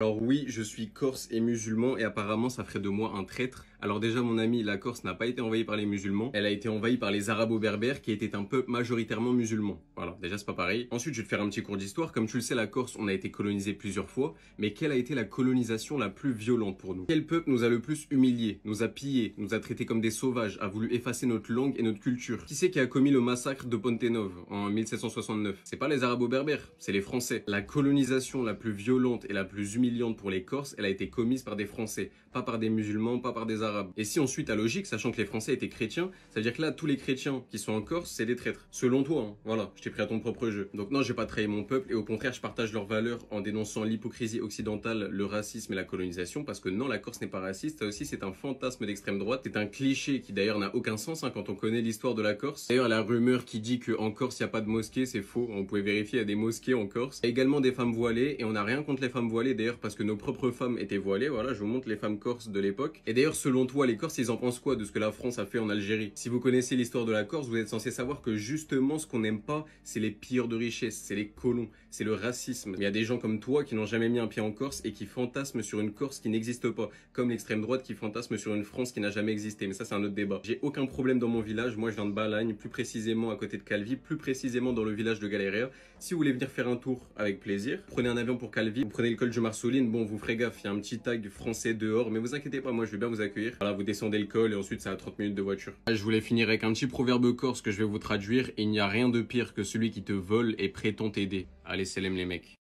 Alors oui, je suis corse et musulman et apparemment ça ferait de moi un traître. Alors déjà mon ami, la Corse n'a pas été envahie par les musulmans, elle a été envahie par les arabo-berbères qui étaient un peuple majoritairement musulman. Voilà, déjà c'est pas pareil. Ensuite je vais te faire un petit cours d'histoire. Comme tu le sais, la Corse, on a été colonisé plusieurs fois, mais quelle a été la colonisation la plus violente pour nous? Quel peuple nous a le plus humiliés, nous a pillés, nous a traités comme des sauvages, a voulu effacer notre langue et notre culture? Qui c'est qui a commis le massacre de Pontenove en 1769? C'est pas les arabo-berbères, c'est les Français. La colonisation la plus violente et la plus humiliante pour les Corses, elle a été commise par des Français, pas par des musulmans, pas par des Arabes. Et si on suit ta logique, sachant que les Français étaient chrétiens, ça veut dire que là, tous les chrétiens qui sont en Corse, c'est des traîtres. Selon toi, hein. Voilà, je t'ai pris à ton propre jeu. Donc non, j'ai pas trahi mon peuple et au contraire, je partage leurs valeurs en dénonçant l'hypocrisie occidentale, le racisme et la colonisation, parce que non, la Corse n'est pas raciste, ça aussi c'est un fantasme d'extrême droite, c'est un cliché qui d'ailleurs n'a aucun sens hein, quand on connaît l'histoire de la Corse. D'ailleurs, la rumeur qui dit qu'en Corse, il n'y a pas de mosquée, c'est faux, on pouvait vérifier, il y a des mosquées en Corse. Il y a également des femmes voilées et on n'a rien contre les femmes voilées d'ailleurs parce que nos propres femmes étaient voilées, voilà, je vous montre les femmes corses de l'époque. Et d'ailleurs, selon toi, les Corses, ils en pensent quoi de ce que la France a fait en Algérie? Si vous connaissez l'histoire de la Corse, vous êtes censé savoir que justement, ce qu'on n'aime pas, c'est les pilleurs de richesse, c'est les colons, c'est le racisme. Il y a des gens comme toi qui n'ont jamais mis un pied en Corse et qui fantasment sur une Corse qui n'existe pas, comme l'extrême droite qui fantasme sur une France qui n'a jamais existé. Mais ça, c'est un autre débat. J'ai aucun problème dans mon village, moi je viens de Balagne, plus précisément à côté de Calvi, plus précisément dans le village de Galéria. Si vous voulez venir faire un tour, avec plaisir, prenez un avion pour Calvi, vous prenez le col du Marsoline, bon, vous ferez gaffe, il y a un petit tag français dehors, mais vous inquiétez pas, moi je vais bien vous accueillir. Voilà, vous descendez le col et ensuite c'est à 30 minutes de voiture. Je voulais finir avec un petit proverbe corse que je vais vous traduire. Il n'y a rien de pire que celui qui te vole et prétend t'aider. Allez, salam les mecs.